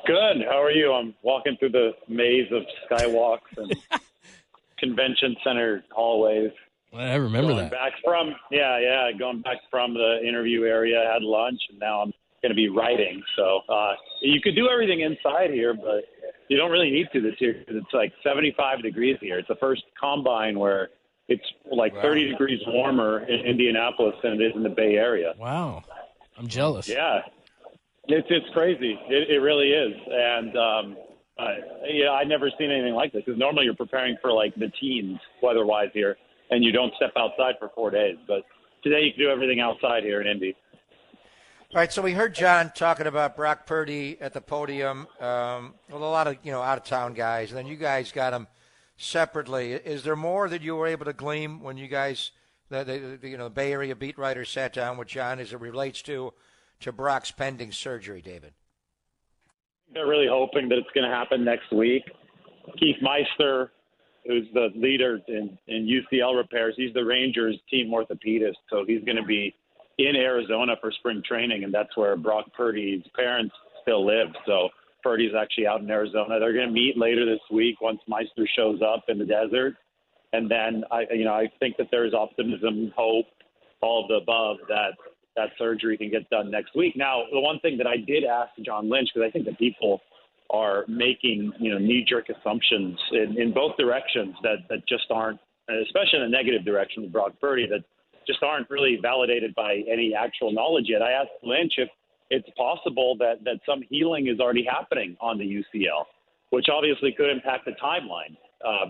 Good. How are you? I'm walking through the maze of skywalks and convention center hallways. I remember going that. Back from going back from the interview area, had lunch, and now I'm going to be writing. So you could do everything inside here, but you don't really need to this year because it's like 75 degrees here. It's the first combine where it's like 30 degrees warmer in Indianapolis than it is in the Bay Area. Wow. I'm jealous. Yeah. It's crazy. It really is. And, I've never seen anything like this because normally you're preparing for like the teens weather-wise here, and you don't step outside for 4 days. But today you can do everything outside here in Indy. All right, so we heard John talking about Brock Purdy at the podium with a lot of, out-of-town guys, and then you guys got him separately. Is there more that you were able to glean when you guys, the Bay Area beat writers sat down with John as it relates to Brock's pending surgery, David? They're really hoping that it's going to happen next week. Keith Meister, who's the leader in UCL repairs, he's the Rangers team orthopedist, so he's going to be in Arizona for spring training, and that's where Brock Purdy's parents still live. So Purdy's actually out in Arizona. They're going to meet later this week once Meister shows up in the desert, and then I think that there's optimism, hope, all of the above that surgery can get done next week. Now, the one thing that I did ask John Lynch, because I think that people are making, knee-jerk assumptions in both directions that just aren't, especially in a negative direction with Brock Purdy, that just aren't really validated by any actual knowledge yet. I asked Lynch if it's possible that some healing is already happening on the UCL, which obviously could impact the timeline,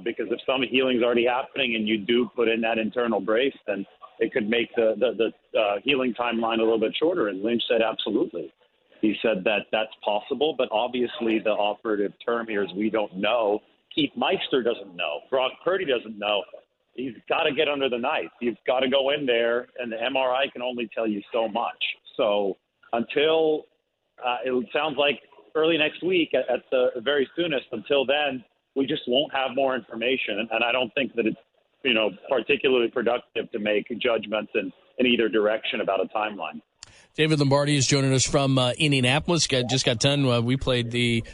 because if some healing is already happening and you do put in that internal brace, then it could make the healing timeline a little bit shorter. And Lynch said absolutely. He said that that's possible, but obviously the operative term here is we don't know. Keith Meister doesn't know. Brock Purdy doesn't know. He's got to get under the knife. You've got to go in there, and the MRI can only tell you so much. So until it sounds like early next week at the very soonest, until then, we just won't have more information. And I don't think that it's, particularly productive to make judgments in either direction about a timeline. David Lombardi is joining us from Indianapolis. Just got done. We played the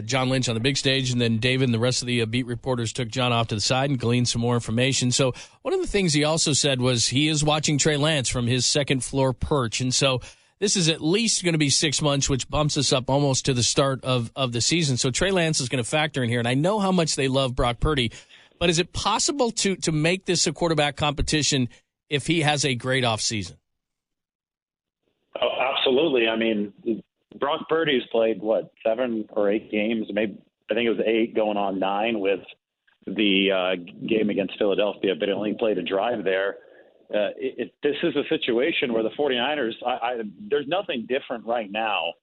John Lynch on the big stage, and then David and the rest of the beat reporters took John off to the side and gleaned some more information. So one of the things he also said was he is watching Trey Lance from his second floor perch. And so this is at least going to be 6 months, which bumps us up almost to the start of the season. So Trey Lance is going to factor in here. And I know how much they love Brock Purdy, but is it possible to make this a quarterback competition if he has a great offseason? Oh, absolutely. I mean, Brock Purdy's played, 7 or 8 games? Maybe I think it was 8 going on 9 with the game against Philadelphia, but he only played a drive there. This is a situation where the 49ers, there's nothing different right now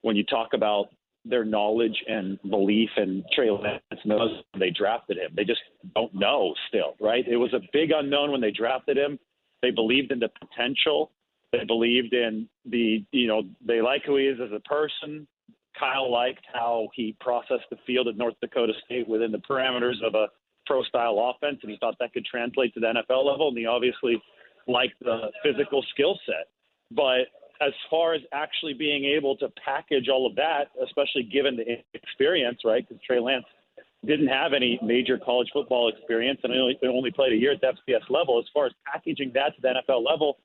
when you talk about their knowledge and belief in Trey Lance knows when they drafted him. They just don't know still, right? It was a big unknown when they drafted him. They believed in the potential. They believed in they like who he is as a person. Kyle liked how he processed the field at North Dakota State within the parameters of a pro-style offense, and he thought that could translate to the NFL level, and he obviously liked the physical skill set. But as far as actually being able to package all of that, especially given the experience, right, because Trey Lance didn't have any major college football experience and only played a year at the FCS level, as far as packaging that to the NFL level,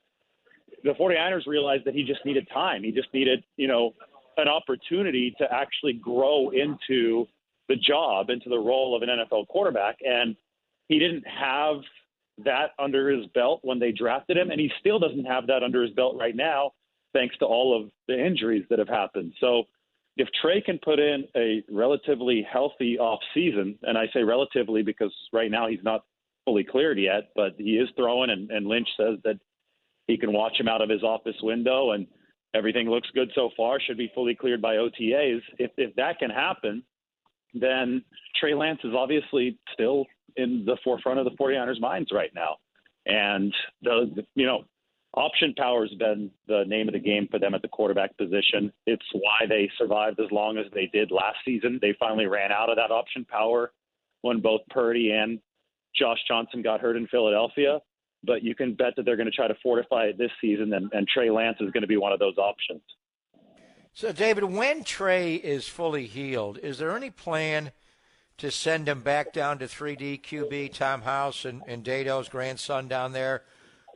the 49ers realized that he just needed time. He just needed, an opportunity to actually grow into the job, into the role of an NFL quarterback. And he didn't have that under his belt when they drafted him, and he still doesn't have that under his belt right now, thanks to all of the injuries that have happened. So if Trey can put in a relatively healthy offseason, and I say relatively because right now he's not fully cleared yet, but he is throwing, and Lynch says that he can watch him out of his office window, and everything looks good so far, should be fully cleared by OTAs. If that can happen, then Trey Lance is obviously still in the forefront of the 49ers' minds right now. And, option power has been the name of the game for them at the quarterback position. It's why they survived as long as they did last season. They finally ran out of that option power when both Purdy and Josh Johnson got hurt in Philadelphia. But you can bet that they're going to try to fortify it this season, and Trey Lance is going to be one of those options. So, David, when Trey is fully healed, is there any plan to send him back down to 3D QB, Tom House and Dado's grandson down there,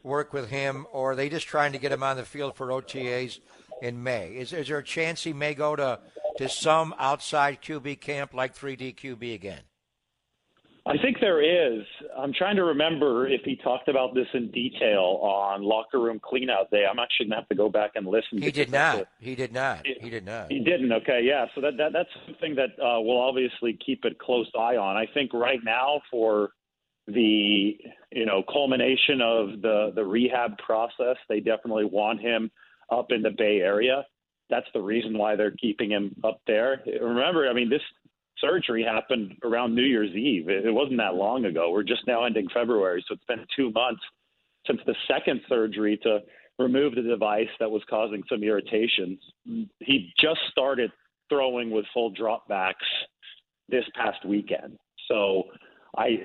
work with him, or are they just trying to get him on the field for OTAs in May? Is there a chance he may go to some outside QB camp like 3D QB again? I think there is. I'm trying to remember if he talked about this in detail on Locker Room Cleanout Day. I'm actually going to have to go back and listen. He did not. He didn't. Okay, yeah. So that's something that we'll obviously keep a close eye on. I think right now for the culmination of the rehab process, they definitely want him up in the Bay Area. That's the reason why they're keeping him up there. Remember, I mean, this surgery happened around New Year's Eve. It wasn't that long ago. We're just now ending February, so it's been 2 months since the second surgery to remove the device that was causing some irritations. He just started throwing with full dropbacks this past weekend. So I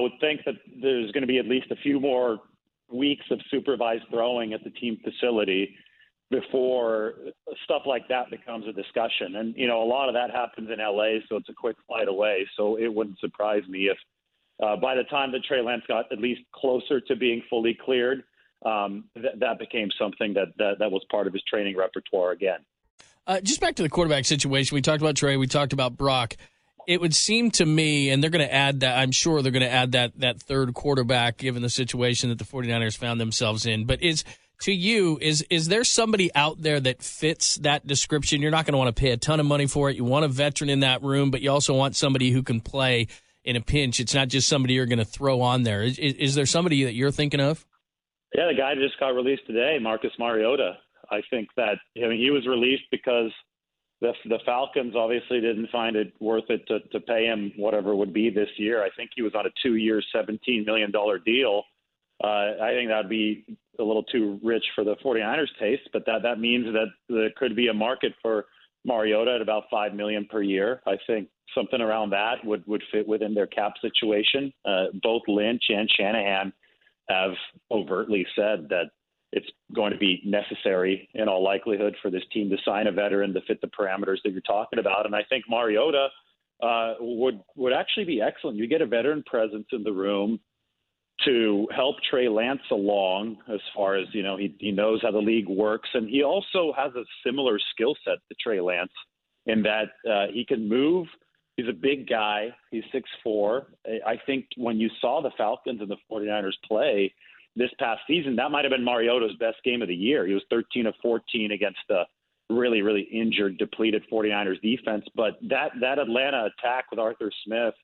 would think that there's going to be at least a few more weeks of supervised throwing at the team facility before stuff like that becomes a discussion. And, a lot of that happens in LA, so it's a quick flight away. So it wouldn't surprise me if by the time that Trey Lance got at least closer to being fully cleared, that became something that was part of his training repertoire again. Just back to the quarterback situation. We talked about Trey. We talked about Brock. It would seem to me, and they're going to add that, I'm sure they're going to add that third quarterback given the situation that the 49ers found themselves in. But is there somebody out there that fits that description? You're not going to want to pay a ton of money for it. You want a veteran in that room, but you also want somebody who can play in a pinch. It's not just somebody you're going to throw on there. Is there somebody that you're thinking of? Yeah, the guy just got released today, Marcus Mariota. I think that he was released because the Falcons obviously didn't find it worth it to pay him whatever it would be this year. I think he was on a 2-year, $17 million deal. I think that would be a little too rich for the 49ers taste, but that means that there could be a market for Mariota at about $5 million per year. I think something around that would fit within their cap situation. Both Lynch and Shanahan have overtly said that it's going to be necessary in all likelihood for this team to sign a veteran to fit the parameters that you're talking about. And I think Mariota would actually be excellent. You get a veteran presence in the room to help Trey Lance along as far as, he knows how the league works. And he also has a similar skill set to Trey Lance in that he can move. He's a big guy. He's 6'4". I think when you saw the Falcons and the 49ers play this past season, that might have been Mariota's best game of the year. He was 13 of 14 against the really, really injured, depleted 49ers defense. But that Atlanta attack with Arthur Smith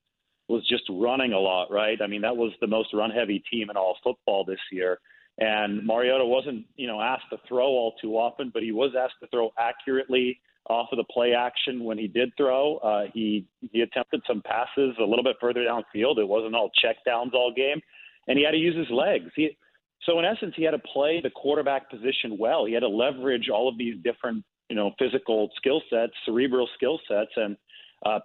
was just running a lot, right? I mean, that was the most run-heavy team in all football this year. And Mariota wasn't, asked to throw all too often, but he was asked to throw accurately off of the play action when he did throw. He attempted some passes a little bit further downfield. It wasn't all check downs all game. And he had to use his legs. So in essence, he had to play the quarterback position well. He had to leverage all of these different, physical skill sets, cerebral skill sets, and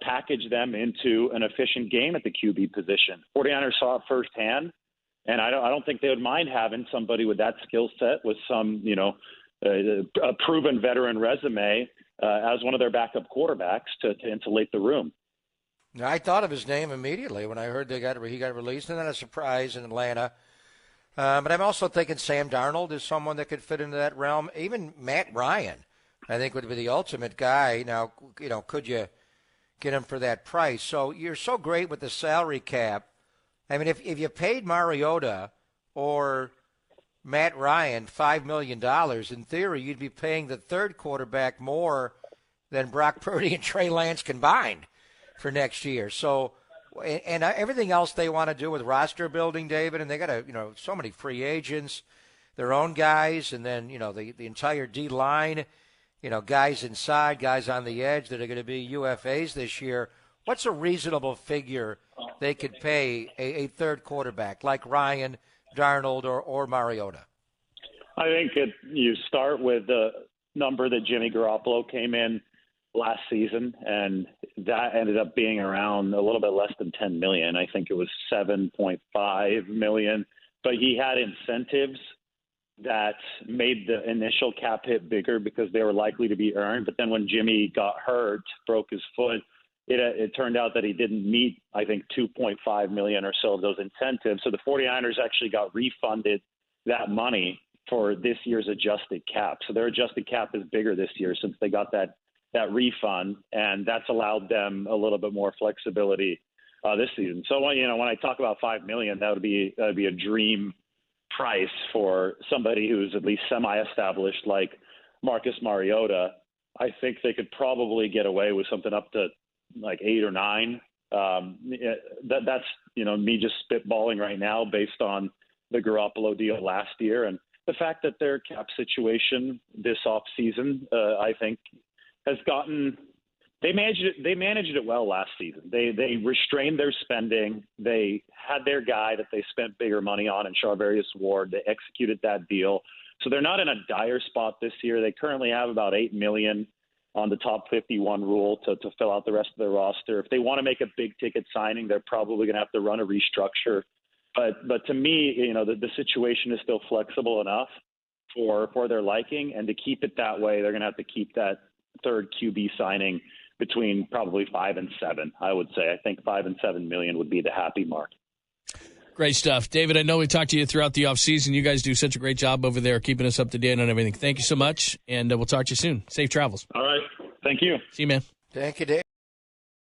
package them into an efficient game at the QB position. 49ers saw it firsthand, and I don't think they would mind having somebody with that skill set with some, a proven veteran resume as one of their backup quarterbacks to insulate the room. Now, I thought of his name immediately when I heard he got released, and then a surprise in Atlanta. But I'm also thinking Sam Darnold is someone that could fit into that realm. Even Matt Ryan, I think, would be the ultimate guy. Now, could you get him for that price? So you're so great with the salary cap. I mean, if you paid Mariota or Matt Ryan $5 million, in theory, you'd be paying the third quarterback more than Brock Purdy and Trey Lance combined for next year. So, and everything else they want to do with roster building, David, and they got so many free agents, their own guys, and then, the entire D line, guys inside, guys on the edge that are going to be UFAs this year. What's a reasonable figure they could pay a third quarterback like Ryan, Darnold, or Mariota? I think you start with the number that Jimmy Garoppolo came in last season, and that ended up being around a little bit less than $10 million. I think it was $7.5 million, but he had incentives that made the initial cap hit bigger because they were likely to be earned. But then when Jimmy got hurt, broke his foot, it turned out that he didn't meet, I think, $2.5 million or so of those incentives. So the 49ers actually got refunded that money for this year's adjusted cap. So their adjusted cap is bigger this year since they got that refund, and that's allowed them a little bit more flexibility this season. So when I talk about $5 million, that would be a dream price for somebody who's at least semi-established like Marcus Mariota. I think they could probably get away with something up to like 8 or 9. That's me just spitballing right now based on the Garoppolo deal last year and the fact that their cap situation this offseason, I think, has gotten. They managed it well last season. They restrained their spending. They had their guy that they spent bigger money on in Charvarius Ward. They executed that deal. So they're not in a dire spot this year. They currently have about $8 million on the top 51 rule to fill out the rest of their roster. If they want to make a big ticket signing, they're probably going to have to run a restructure. But to me, the situation is still flexible enough for their liking, and to keep it that way, they're going to have to keep that third QB signing between probably 5 and 7. I would say. I think 5 and 7 million would be the happy mark. Great stuff. David, I know we talked to you throughout the offseason. You guys do such a great job over there keeping us up to date on everything. Thank you so much, and we'll talk to you soon. Safe travels. All right. Thank you. See you, man. Thank you, Dave.